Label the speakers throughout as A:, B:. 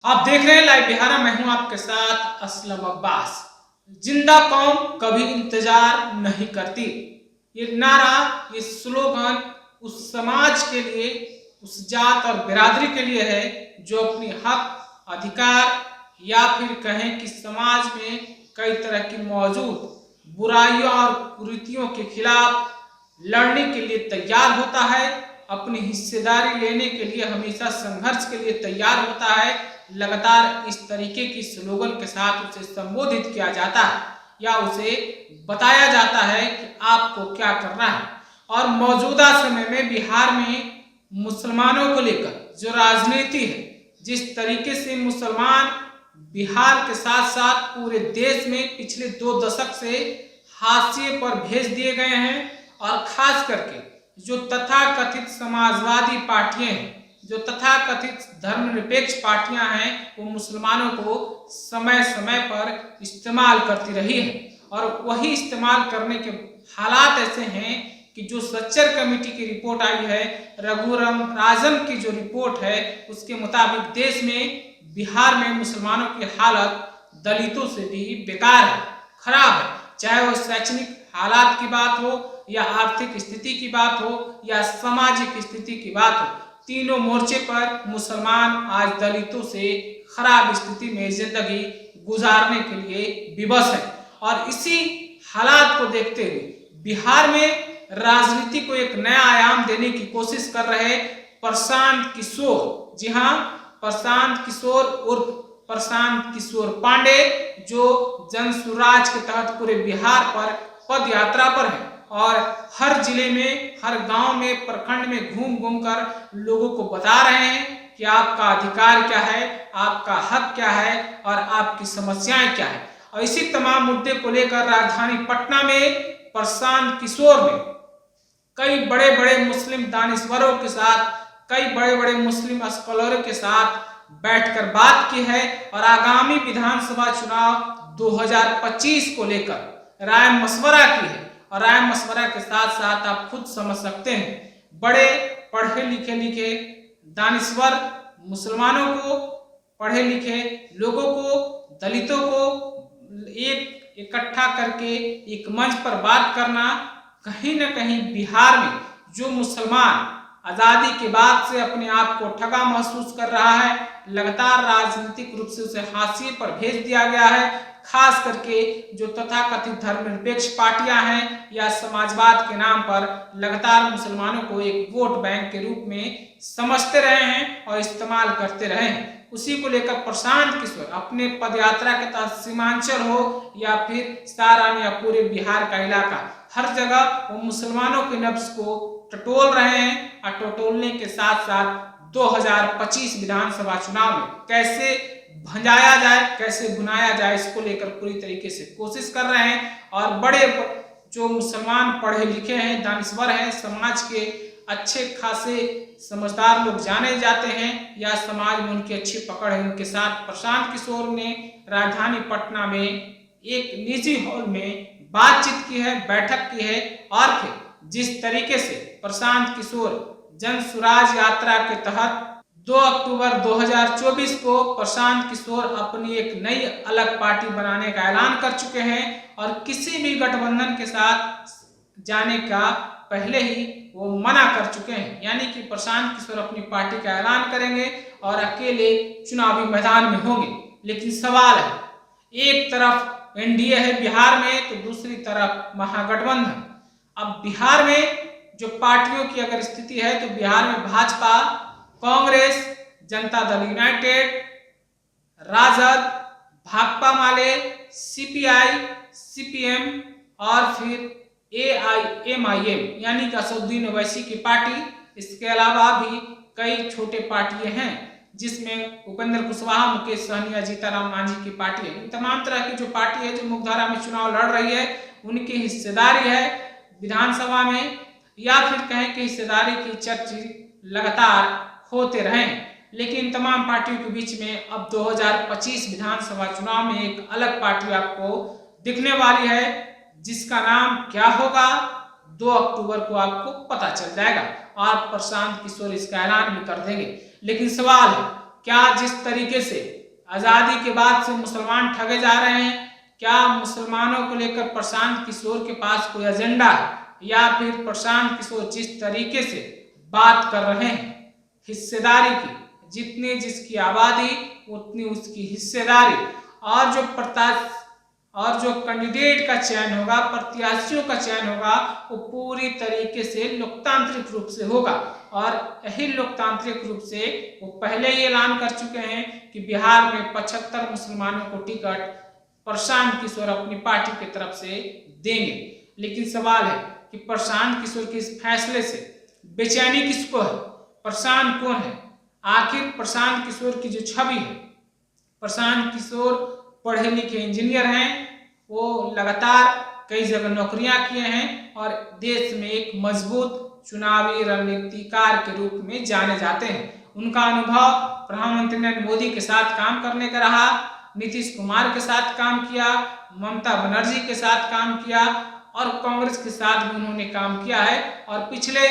A: आप देख रहे हैं लाइव बिहार। मैं हूं आपके साथ असलम अब्बास। जिंदा कौम कभी इंतजार नहीं करती, ये नारा, ये स्लोगन उस समाज के लिए, उस जात और बिरादरी के लिए है जो अपनी हक, अधिकार या फिर कहें कि समाज में कई तरह की मौजूद बुराइयों और कुरीतियों के खिलाफ लड़ने के लिए तैयार होता है, अपनी हिस्सेदारी लेने के लिए हमेशा संघर्ष के लिए तैयार होता है। लगातार इस तरीके की स्लोगन के साथ उसे संबोधित किया जाता है या उसे बताया जाता है कि आपको क्या करना है। और मौजूदा समय में बिहार में मुसलमानों को लेकर जो राजनीति है, जिस तरीके से मुसलमान बिहार के साथ साथ पूरे देश में पिछले 2 दशक से हाशिए पर भेज दिए गए हैं, और खास करके जो तथाकथित समाजवादी पार्टियां हैं, जो तथाकथित धर्मनिरपेक्ष पार्टियां हैं, वो मुसलमानों को समय समय पर इस्तेमाल करती रही है। और वही इस्तेमाल करने के हालात ऐसे हैं कि जो सच्चर कमेटी की रिपोर्ट आई है, रघुराम राजन की जो रिपोर्ट है, उसके मुताबिक देश में बिहार में मुसलमानों की हालत दलितों से भी बेकार है, खराब है। चाहे वो शैक्षणिक हालात की बात हो या आर्थिक स्थिति की बात हो या सामाजिक स्थिति की बात हो, तीनों मोर्चे पर मुसलमान आज दलितों से खराब स्थिति में जिंदगी गुजारने के लिए विवश है। और इसी हालात को देखते हुए बिहार में राजनीति को एक नया आयाम देने की कोशिश कर रहे प्रशांत किशोर, जी हाँ, प्रशांत किशोर उर्फ प्रशांत किशोर पांडे, जो जन सुराज के तहत पूरे बिहार पर पद यात्रा पर है और हर जिले में, हर गांव में, प्रखंड में घूम घूम कर लोगों को बता रहे हैं कि आपका अधिकार क्या है, आपका हक क्या है और आपकी समस्याएं क्या है। और इसी तमाम मुद्दे को लेकर राजधानी पटना में प्रशांत किशोर ने कई बड़े बड़े मुस्लिम दानिश्वरों के साथ, कई बड़े बड़े मुस्लिम स्कॉलरों के साथ बैठकर बात की है और आगामी विधानसभा चुनाव 2025 को लेकर राय मशवरा की है। और राय मशवरा के साथ साथ आप खुद समझ सकते हैं, बड़े पढ़े लिखे दानिश्वर मुसलमानों को, पढ़े लिखे लोगों को, दलितों को एक इकट्ठा करके एक मंच पर बात करना, कहीं ना कहीं बिहार में जो मुसलमान आजादी के बाद से अपने आप को ठगा महसूस कर रहा है, लगातार राजनीतिक रूप से उसे हाशिए पर भेज दिया गया है। खास करके जो तथाकथित धर्मनिरपेक्ष पार्टियां हैं या समाजवाद के नाम पर लगातार मुसलमानों को एक वोट बैंक के रूप में समझते रहे हैं और इस्तेमाल करते रहे हैं। उसी को लेकर प्रशांत किशोर अपने पदयात्रा के तहत सीमांचल हो या फिर सारण या पूरे बिहार का इलाका, हर जगह वो मुसलमानों के नब्ज को टटोल रहे हैं और टटोलने के साथ साथ 2025 विधानसभा चुनाव में कैसे भंजाया जाए, कैसे भुनाया जाए, इसको लेकर पूरी तरीके से कोशिश कर रहे हैं। और बड़े जो मुसलमान पढ़े लिखे हैं, दानिश्वर हैं, समाज के अच्छे खासे समझदार लोग जाने जाते हैं या समाज में उनकी अच्छी पकड़ है, उनके साथ प्रशांत किशोर ने राजधानी पटना में एक निजी हॉल में बातचीत की है, बैठक की है। और फिर जिस तरीके से प्रशांत किशोर जन सुराज यात्रा के तहत 2 अक्टूबर 2024 को प्रशांत किशोर अपनी एक नई अलग पार्टी बनाने का ऐलान कर चुके हैं और किसी भी गठबंधन के साथ जाने का पहले ही वो मना कर चुके हैं। यानी कि प्रशांत किशोर अपनी पार्टी का ऐलान करेंगे और अकेले चुनावी मैदान में होंगे। लेकिन सवाल है, एक तरफ एनडीए है बिहार में तो दूसरी तरफ महागठबंधन। अब बिहार में जो पार्टियों की अगर स्थिति है तो बिहार में भाजपा, कांग्रेस, जनता दल यूनाइटेड, राजद, भाकपा माले, सीपीआई, सीपीएम और फिर एआईएमआईएम यानी कि असदुद्दीन ओवैसी की पार्टी। इसके अलावा भी कई छोटे पार्टियां हैं जिसमें उपेंद्र कुशवाहा, मुकेश सहनी, जीताराम मांझी की पार्टी है। तमाम तरह की जो पार्टी है जो मुख्यधारा में चुनाव लड़ रही है, उनकी हिस्सेदारी है विधानसभा में, या फिर कहें कि हिस्सेदारी की चर्चा लगातार होते रहे। लेकिन तमाम पार्टियों के बीच में अब 2025 विधानसभा चुनाव में एक अलग पार्टी आपको दिखने वाली है, जिसका नाम क्या होगा 2 अक्टूबर को आपको पता चल जाएगा और प्रशांत किशोर इसका ऐलान भी कर देंगे। लेकिन सवाल है, क्या जिस तरीके से आजादी के बाद से मुसलमान ठगे जा रहे हैं, क्या मुसलमानों को लेकर प्रशांत किशोर के पास कोई एजेंडा है, या फिर प्रशांत किशोर जिस तरीके से बात कर रहे हैं हिस्सेदारी की, जितनी जिसकी आबादी उतनी उसकी हिस्सेदारी, और जो कैंडिडेट का चयन होगा, प्रत्याशियों का चयन होगा, वो पूरी तरीके से लोकतांत्रिक रूप से होगा। और यही लोकतांत्रिक रूप से वो पहले ही ऐलान कर चुके हैं कि बिहार में 75 मुसलमानों को टिकट प्रशांत किशोर अपनी पार्टी की तरफ से देंगे। लेकिन सवाल है कि प्रशांत किशोर के इस फैसले से बेचैनी किसको है, प्रशांत कौन है? आखिर प्रशांत किशोर की जो छवि है, प्रशांत किशोर पढ़े लिखे इंजीनियर हैं, वो लगातार कई जगह नौकरियां किए हैं और देश में एक मजबूत चुनावी रणनीतिकार के रूप में जाने जाते हैं। उनका अनुभव प्रधानमंत्री नरेंद्र मोदी के साथ काम करने का रहा, नीतीश कुमार के साथ काम किया, ममता बनर्जी के साथ काम किया और कांग्रेस के साथ भी उन्होंने काम किया है। और पिछले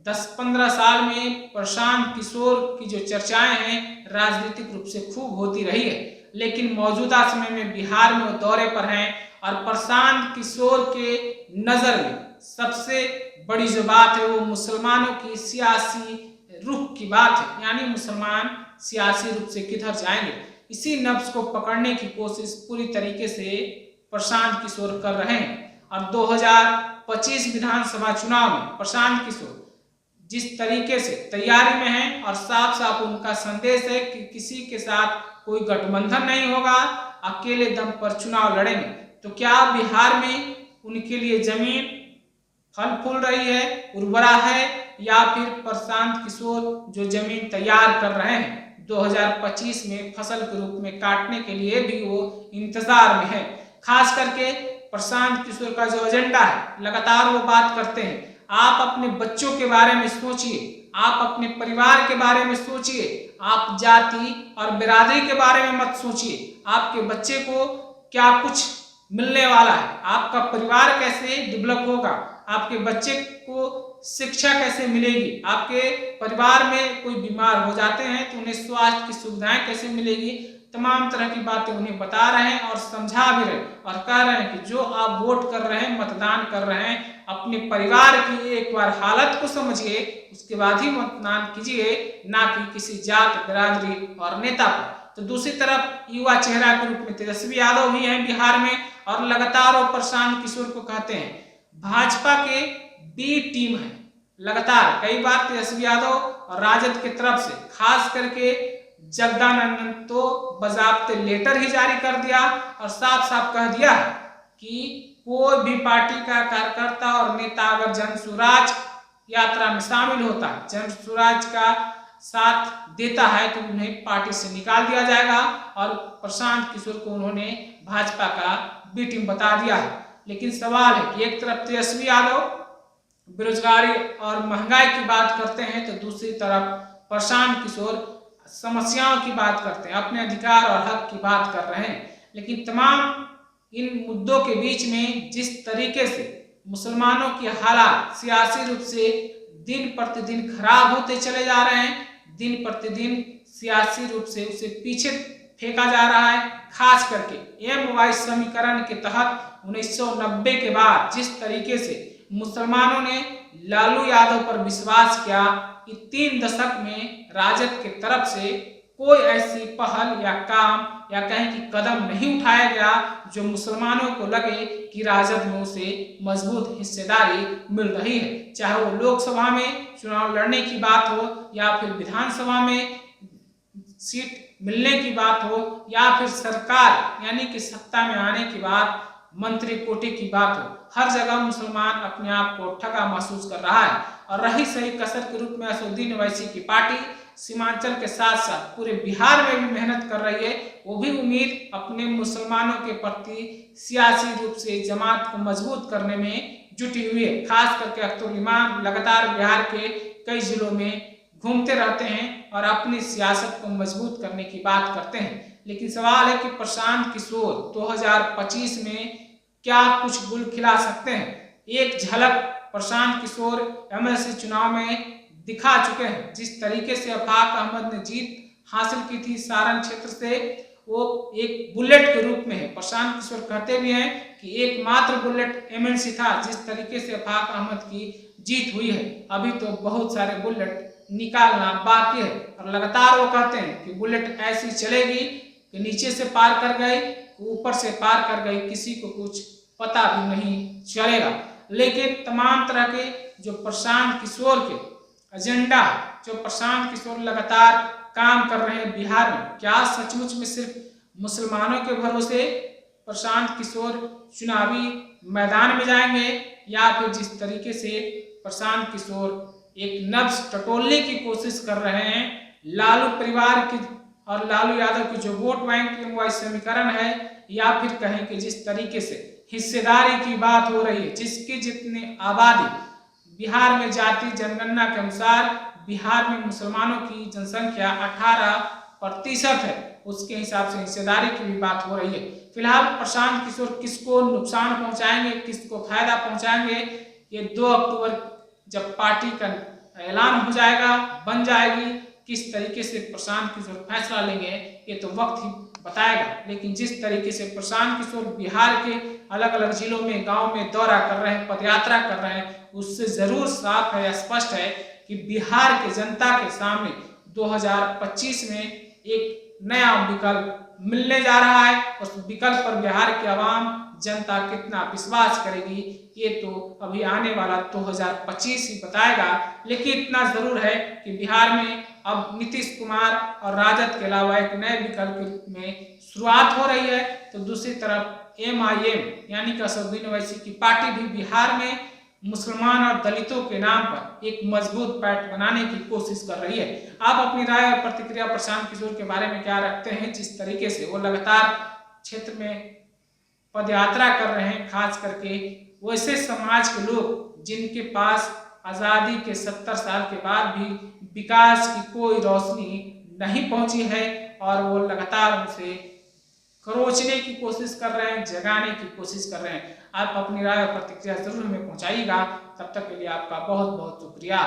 A: 10-15 साल में प्रशांत किशोर की जो चर्चाएं हैं राजनीतिक रूप से खूब होती रही है। लेकिन मौजूदा समय में बिहार में वो दौरे पर हैं और प्रशांत किशोर के नजर में सबसे बड़ी जो बात है वो मुसलमानों की सियासी रुख की बात है, यानी मुसलमान सियासी रूप से किधर जाएंगे, इसी नब्ज को पकड़ने की कोशिश पूरी तरीके से प्रशांत किशोर कर रहे हैं। और 2025 विधानसभा चुनाव में प्रशांत किशोर जिस तरीके से तैयारी में हैं और साफ साफ उनका संदेश है कि किसी के साथ कोई गठबंधन नहीं होगा, अकेले दम पर चुनाव लड़ेंगे, तो क्या बिहार में उनके लिए जमीन फल फूल रही है, उर्वरा है, या फिर प्रशांत किशोर जो जमीन तैयार कर रहे हैं 2025 में फसल के रूप में काटने के लिए भी वो इंतजार में है। खास करके प्रशांत किशोर का जो एजेंडा है, लगातार वो बात करते हैं, आप अपने बच्चों के बारे में सोचिए, आप अपने परिवार के बारे में सोचिए, आप जाति और बिरादरी के बारे में मत सोचिए, आपके बच्चे को क्या कुछ मिलने वाला है, आपका परिवार कैसे डेवलप होगा, आपके बच्चे को शिक्षा कैसे मिलेगी, आपके परिवार में कोई बीमार हो जाते हैं तो उन्हें स्वास्थ्य की सुविधाएं कैसे मिलेगी, तमाम तरह की बातें उन्हें बता रहे हैं और समझा भी रहे और कह रहे हैं कि जो आप वोट कर रहे हैं, मतदान कर रहे हैं, अपने परिवार की एक बार हालत को समझिए, उसके बाद ही मतदान कीजिए, ना कि किसी जात बिरादरी और नेता पर। तो दूसरी तरफ युवा चेहरा के रूप में तेजस्वी यादव भी हैं बिहार में और लगातार वो प्रशांत किशोर को कहते हैं भाजपा के बी टीम है। लगातार कई बार तेजस्वी यादव और राजद की तरफ से खास करके जगदानंदन तो बजाब्ते लेटर ही जारी कर दिया और साफ साफ कह दिया कि कोई भी पार्टी का कार्यकर्ता और नेता अगर जन स्वराज यात्रा में शामिल होता है, जन स्वराज का साथ देता है, तो उन्हें पार्टी से निकाल दिया जाएगा। और प्रशांत किशोर को उन्होंने भाजपा का बी टीम बता दिया है। लेकिन सवाल है कि एक तरफ तेजस्वी यादव बेरोजगारी और महंगाई की बात करते हैं, तो दूसरी तरफ प्रशांत किशोर समस्याओं की बात करते हैं, अपने अधिकार और हक की बात कर रहे हैं। लेकिन तमाम इन मुद्दों के बीच में जिस तरीके से मुसलमानों की हालात सियासी रूप से दिन प्रतिदिन खराब होते चले जा रहे हैं, दिन प्रतिदिन सियासी रूप से उसे पीछे फेंका जा रहा है। खास करके MY समीकरण के तहत 1990 के बाद जिस तरीके से मुसलमानों ने लालू यादव पर विश्वास किया कि 3 दशक में राजद के तरफ से कोई ऐसी पहल या काम या कहें कि कदम नहीं उठाया गया जो मुसलमानों को लगे कि राजद में उसे मजबूत हिस्सेदारी मिल रही है, चाहे वो लोकसभा में चुनाव लड़ने की बात हो या फिर विधानसभा में सीट मिलने की बात हो या फिर सरकार यानी कि सत्ता में आने की बात, मंत्री कोटे की बात हो। हर जगह मुसलमान अपने आप को ठगा महसूस कर रहा है। और रही सही कसर के रूप में असदुद्दीन ओवैसी की पार्टी सीमांचल के साथ साथ पूरे बिहार में भी मेहनत कर रही है। वो भी उम्मीद अपने मुसलमानों के प्रति सियासी रूप से जमात को मजबूत करने में जुटी हुई है। खास करके अख्तर इमाम लगातार बिहार के कई जिलों में घूमते रहते हैं और अपनी सियासत को मजबूत करने की बात करते हैं। लेकिन सवाल है कि प्रशांत किशोर 2025 में क्या कुछ गुल खिला सकते हैं। एक झलक प्रशांत किशोर MLC चुनाव में दिखा चुके हैं। जिस तरीके से अफाक अहमद ने जीत हासिल की थी सारण क्षेत्र से, वो एक बुलेट के रूप में है। प्रशांत किशोर कहते भी हैं कि एकमात्र बुलेट एमएनसी था। जिस तरीके से आफाक अहमद की जीत हुई है, अभी तो बहुत सारे बुलेट निकालना बाकी है। और लगातार वो कहते हैं कि बुलेट ऐसी चलेगी कि नीचे से पार कर गई, ऊपर से पार कर गई, किसी को कुछ पता भी नहीं चलेगा। लेकिन तमाम तरह के जो प्रशांत किशोर के एजेंडा, जो प्रशांत किशोर लगातार काम कर रहे हैं बिहार में, क्या सचमुच में सिर्फ मुसलमानों के भरोसे प्रशांत किशोर चुनावी मैदान में जाएंगे, या फिर जिस तरीके से प्रशांत किशोर एक नब्ज टटोलने की कोशिश कर रहे हैं लालू परिवार की और लालू यादव की जो वोट बैंक समीकरण है, या फिर कहें कि जिस तरीके से हिस्सेदारी की बात हो रही है, जिसकी जितनी आबादी बिहार में जाति जनगणना के अनुसार बिहार में मुसलमानों की जनसंख्या 18% है, उसके हिसाब से हिस्सेदारी की भी बात हो रही है। फिलहाल प्रशांत किशोर किसको नुकसान पहुंचाएंगे, किसको फायदा पहुंचाएंगे, ये 2 अक्टूबर जब पार्टी का ऐलान हो जाएगा, बन जाएगी, किस तरीके से प्रशांत किशोर फैसला लेंगे ये तो वक्त ही बताएगा। लेकिन जिस तरीके से प्रशांत किशोर बिहार के अलग अलग जिलों में, गांव में दौरा कर रहे हैं, पदयात्रा कर रहे हैं, उससे जरूर साफ है, स्पष्ट है कि बिहार के जनता के सामने 2025 में एक नया विकल्प मिलने जा रहा है। उस विकल्प पर बिहार की आवाम जनता कितना विश्वास करेगी ये तो अभी आने वाला 2025 ही बताएगा। लेकिन इतना जरूर है कि बिहार में अब नीतीश कुमार और राजद के अलावा एक नए विकल्प में शुरुआत हो रही है। तो दूसरी तरफ MIM यानी कि असदुद्दीन ओवैसी की पार्टी भी बिहार में मुसलमान और दलितों के नाम पर एक मजबूत पैठ बनाने की कोशिश कर रही है। आप अपनी राय और प्रतिक्रिया प्रशांत किशोर के बारे में क्या रखते हैं, जिस तरीके से वो लगातार क्षेत्र में पदयात्रा कर रहे हैं, खास करके वैसे समाज के लोग जिनके पास आज़ादी के 70 साल के बाद भी विकास की कोई रोशनी नहीं पहुंची है, और वो लगातार उसे खरोचने की कोशिश कर रहे हैं, जगाने की कोशिश कर रहे हैं। आप अपनी राय और प्रतिक्रिया जरूर हमें पहुंचाइएगा। तब तक के लिए आपका बहुत बहुत शुक्रिया।